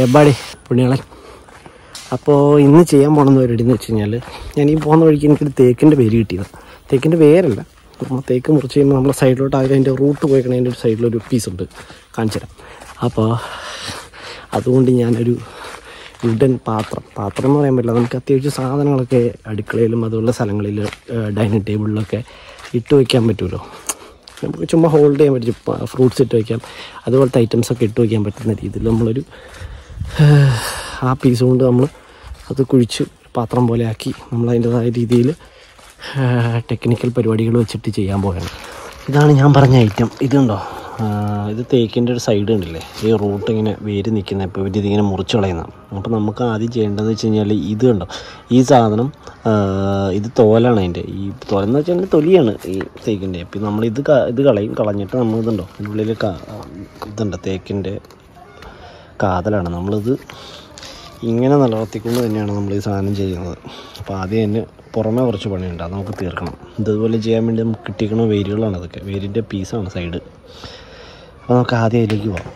എബാടി പുണ്യാളൻ. അപ്പോൾ ഇന്ന് ചെയ്യാൻ പോകണമെന്ന് പരിപാടിയെന്ന് വെച്ച് കഴിഞ്ഞാൽ, ഞാൻ ഈ പോകുന്ന വഴിക്ക് എനിക്കൊരു തേക്കിൻ്റെ വേര് കിട്ടിയതാണ്. തേക്കിൻ്റെ വേരല്ല, നമ്മൾ തേക്ക് മുറിച്ച് കഴിയുമ്പോൾ നമ്മളെ സൈഡിലോട്ട് ആദ്യം അതിൻ്റെ റൂട്ട് പോയിക്കണതിൻ്റെ ഒരു സൈഡിലൊരു പീസുണ്ട്, കാണിച്ചു തരാം. അപ്പോൾ അതുകൊണ്ട് ഞാനൊരു വുഡൻ പാത്രം എന്ന് പറയാൻ പറ്റില്ല, നമുക്ക് അത്യാവശ്യം സാധനങ്ങളൊക്കെ അടുക്കളയിലും അതുപോലെ സ്ഥലങ്ങളിൽ ഡൈനിങ് ടേബിളിലൊക്കെ ഇട്ട് വയ്ക്കാൻ പറ്റുമല്ലോ. നമുക്ക് ചുമ്മാ ഹോൾഡ് ചെയ്യാൻ പറ്റും, ഫ്രൂട്ട്സ് ഇട്ട് വയ്ക്കാം, അതുപോലത്തെ ഐറ്റംസൊക്കെ ഇട്ട് വയ്ക്കാൻ പറ്റുന്ന രീതിയിൽ നമ്മളൊരു ആ പീസ് കൊണ്ട് നമ്മൾ അത് കുഴിച്ച് പാത്രം പോലെ ആക്കി നമ്മളതിൻ്റെതായ രീതിയിൽ ടെക്നിക്കൽ പരിപാടികൾ വെച്ചിട്ട് ചെയ്യാൻ പോവുകയാണ്. ഇതാണ് ഞാൻ പറഞ്ഞ ഐറ്റം. ഇതുണ്ടോ, ഇത് തേക്കിൻ്റെ ഒരു സൈഡ് ഉണ്ടല്ലേ, ഈ റൂട്ട് ഇങ്ങനെ വേര് നിൽക്കുന്ന, ഇപ്പോൾ ഇതിങ്ങനെ മുറിച്ച് കളയുന്നതാണ്. അപ്പോൾ നമുക്ക് ആദ്യം ചെയ്യേണ്ടതെന്ന് വെച്ച് കഴിഞ്ഞാൽ ഇത് കണ്ടോ, ഈ സാധനം ഇത് തോലാണ്, അതിൻ്റെ ഈ തോലെന്ന് വെച്ച് കഴിഞ്ഞാൽ തൊലിയാണ് ഈ തേക്കിൻ്റെ. അപ്പോൾ നമ്മളിത് കളഞ്ഞിട്ട് നമ്മളിതുണ്ടോ, അതിൻ്റെ ഉള്ളിൽ ഇതുണ്ട് തേക്കിൻ്റെ കാതലാണ്. നമ്മളിത് ഇങ്ങനെ നിലനിർത്തിക്കൊണ്ട് തന്നെയാണ് നമ്മൾ ഈ സാധനം ചെയ്യുന്നത്. അപ്പോൾ ആദ്യം തന്നെ പുറമേ കുറച്ച് പണിയുണ്ട്, അത് നമുക്ക് തീർക്കണം. ഇതുപോലെ ചെയ്യാൻ വേണ്ടി നമുക്ക് കിട്ടിയിരിക്കുന്ന വേരുകളാണ് അതൊക്കെ, വേരിൻ്റെ പീസാണ് സൈഡ്. അപ്പോൾ നമുക്ക് ആദ്യം അതിലേക്ക് പോകാം.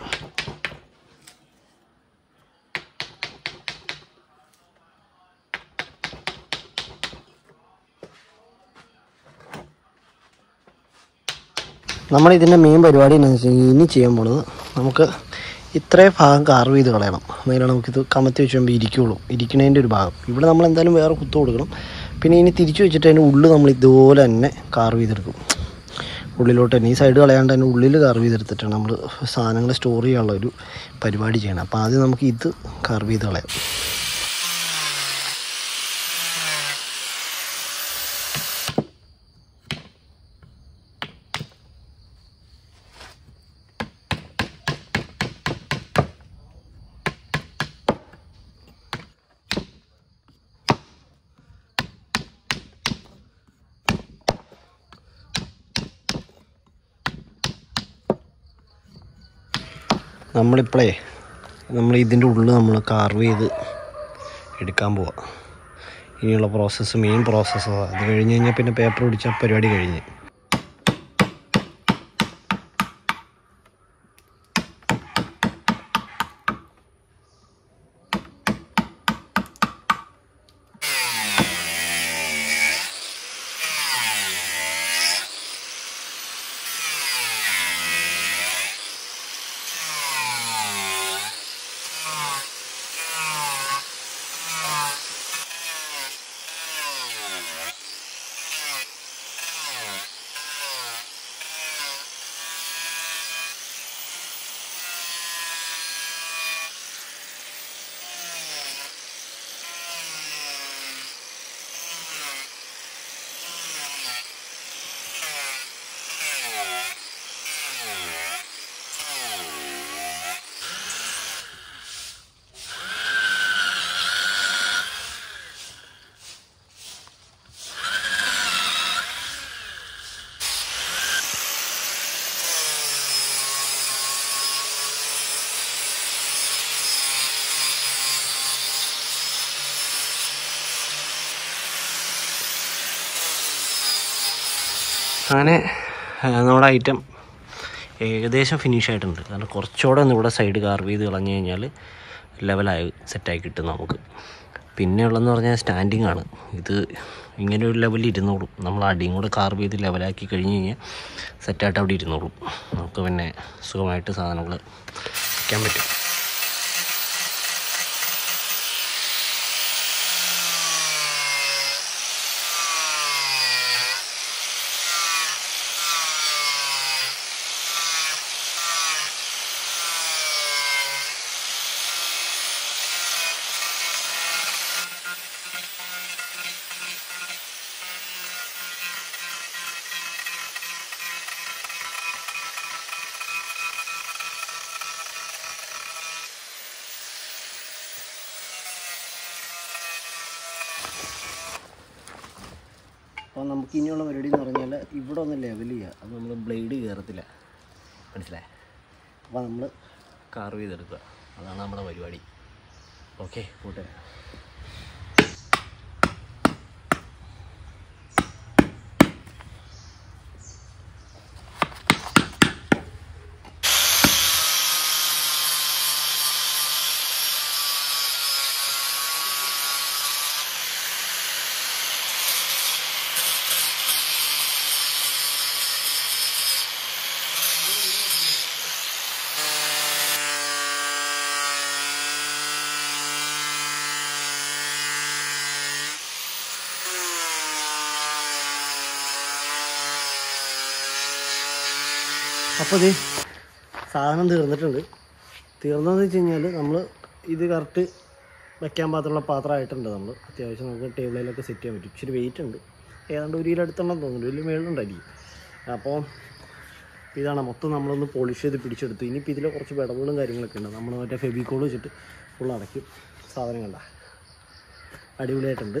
നമ്മളിതിൻ്റെ മെയിൻ പരിപാടി എന്താണെന്ന് വെച്ച് കഴിഞ്ഞാൽ, ഇനി ചെയ്യാൻ പോണത് നമുക്ക് ഇത്രയും ഭാഗം കാർവ് ചെയ്ത് കളയണം. എന്നാലും നമുക്കിത് കമത്തി വെച്ച് കഴിയുമ്പോൾ ഇരിക്കുകയുള്ളൂ. ഇരിക്കുന്നതിൻ്റെ ഒരു ഭാഗം ഇവിടെ നമ്മൾ എന്തായാലും വേറെ കുത്തു കൊടുക്കണം. പിന്നെ ഇനി തിരിച്ചു വെച്ചിട്ട് അതിൻ്റെ ഉള്ളിൽ നമ്മൾ ഇതുപോലെ തന്നെ കാർവ് ചെയ്തെടുക്കും, ഉള്ളിലോട്ട് തന്നെ. ഈ സൈഡ് കളയാണ്ട് തന്നെ ഉള്ളിൽ കാർവ് ചെയ്തെടുത്തിട്ടാണ് നമ്മൾ സാധനങ്ങൾ സ്റ്റോർ ചെയ്യാനുള്ള ഒരു പരിപാടി ചെയ്യണം. അപ്പോൾ ആദ്യം നമുക്ക് ഇത് കാർവ് ചെയ്ത് കളയാം. നമ്മൾ ഇതിൻ്റെ ഉള്ളിൽ നമ്മൾ കാർവ് ചെയ്ത് എടുക്കാൻ പോവാം. ഇനിയുള്ള മെയിൻ പ്രോസസ്സ് അത് കഴിഞ്ഞ് കഴിഞ്ഞാൽ പിന്നെ പേപ്പർ പിടിച്ച പരിപാടി കഴിഞ്ഞ്. അങ്ങനെ നമ്മുടെ ഐറ്റം ഏകദേശം ഫിനിഷ് ആയിട്ടുണ്ട്. കാരണം കുറച്ചുകൂടെ ഒന്ന് ഇവിടെ സൈഡ് കാർവ് ചെയ്ത് കളഞ്ഞു കഴിഞ്ഞാൽ ലെവലായി സെറ്റായി കിട്ടും നമുക്ക്. പിന്നെ ഉള്ളതെന്ന് പറഞ്ഞാൽ സ്റ്റാൻഡിങ് ആണ്. ഇത് ഇങ്ങനെ ഒരു ലെവലിൽ ഇരുന്നോളും. നമ്മൾ അടിയും കൂടെ കാർവ് ചെയ്ത് ലെവലാക്കി കഴിഞ്ഞ് കഴിഞ്ഞാൽ സെറ്റായിട്ട് അവിടെ ഇരുന്നോളും. നമുക്ക് പിന്നെ സുഖമായിട്ട് സാധനങ്ങൾ വയ്ക്കാൻ പറ്റും. അപ്പോൾ നമുക്ക് ഇനിയുള്ള പരിപാടി എന്ന് പറഞ്ഞാൽ ഇവിടെ ഒന്ന് ലെവൽ ചെയ്യുക. അത് നമ്മൾ ബ്ലേഡ് കയറത്തില്ല, മനസ്സിലായി? അപ്പോൾ നമ്മൾ കാർവ് ചെയ്തെടുക്കുക, അതാണ് നമ്മുടെ പരിപാടി. ഓക്കെ കൂട്ടുകാരെ, അപ്പോൾ ഇത് സാധനം തീർന്നിട്ടുണ്ട്. തീർന്നതെന്ന് വെച്ച് കഴിഞ്ഞാൽ നമ്മൾ ഇത് കറക്റ്റ് വെക്കാൻ പാത്രമുള്ള പാത്രമായിട്ടുണ്ട്. നമ്മൾ അത്യാവശ്യം നമുക്ക് ടേബിളിലൊക്കെ സെറ്റ് ചെയ്യാൻ പറ്റും. ഇച്ചിരി വെയിറ്റ് ഉണ്ട്, ഏതാണ്ട് 1 കിലോ അടുത്തുണ്ടെന്ന് തോന്നുന്നു, വലിയ മേളുണ്ടായിരിക്കും. അപ്പോൾ ഇതാണ് മൊത്തം നമ്മളൊന്ന് പോളിഷ് ചെയ്ത് പിടിച്ചെടുത്തു. ഇനിയിപ്പോൾ ഇതിൽ കുറച്ച് വിടവുകളും കാര്യങ്ങളൊക്കെ ഉണ്ട്. നമ്മൾ മറ്റേ ഫെവിക്കോൾ വെച്ചിട്ട് ഫുൾ അടയ്ക്കും. സാധനം കണ്ട അടിപൊളിയായിട്ടുണ്ട്,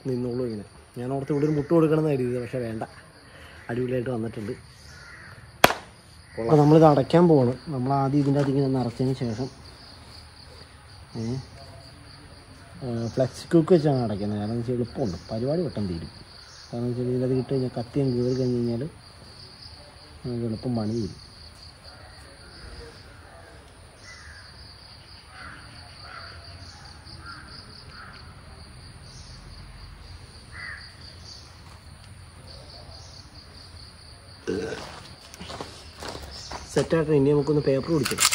നിന്നോളൂ ഇങ്ങനെ. ഞാൻ ഓർത്ത് ഇവിടെ ഒരു മുട്ട് കൊടുക്കണമെന്ന് കരുതിയത്, പക്ഷേ വേണ്ട, അടിപൊളിയായിട്ട് വന്നിട്ടുണ്ട്. അപ്പോൾ നമ്മളിത് അടയ്ക്കാൻ പോവാണ്. നമ്മൾ ആദ്യം ഇതിൻ്റെ അകത്ത് ഇങ്ങനെ നിറച്ചതിന് ശേഷം ഫ്ലെക്സ് കുക്ക് വെച്ചാണ് അടയ്ക്കുന്നത്. കാരണം എന്ന് വെച്ചാൽ എളുപ്പമുണ്ട്, പരിപാടി പെട്ടെന്ന് തീരും. കാരണം എന്ന് വെച്ചാൽ ഇതിനകത്ത് ഇട്ട് കഴിഞ്ഞാൽ കത്തിയും കീറി കഴിഞ്ഞ് കഴിഞ്ഞാൽ നമുക്ക് എളുപ്പം പണി തീരും. സെറ്റായിട്ട് ഇനി നമുക്കൊന്ന് പേപ്പർ പിടിക്കണം.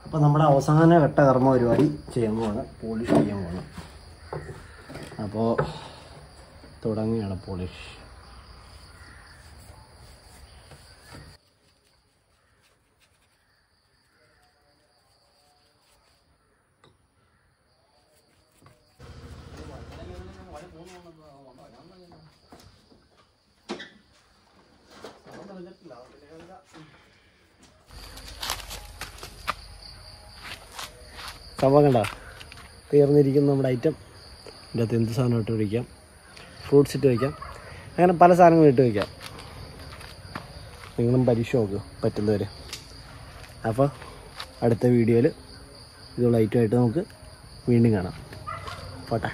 അപ്പോൾ നമ്മുടെ അവസാന ഘട്ട കർമ്മ പരിപാടി ചെയ്യാൻ പോവാണ്, പോളിഷ് ചെയ്യാൻ പോകണം. അപ്പോൾ തുടങ്ങുകയാണ് പോളിഷ്. സംഭവം കണ്ട തീർന്നിരിക്കുന്ന നമ്മുടെ ഐറ്റം. ഇതിൻ്റെ അകത്ത് എന്ത് സാധനം ഇട്ട് വയ്ക്കാം, ഫ്രൂട്ട്സ് ഇട്ട് വയ്ക്കാം, അങ്ങനെ പല സാധനങ്ങളും ഇട്ട് വയ്ക്കാം. നിങ്ങളും പരീക്ഷ നോക്കുക പറ്റുന്നവരെ. അപ്പോൾ അടുത്ത വീഡിയോയിൽ ഇതുള്ള ഐറ്റമായിട്ട് നമുക്ക് വീണ്ടും കാണാം. പോട്ടെ.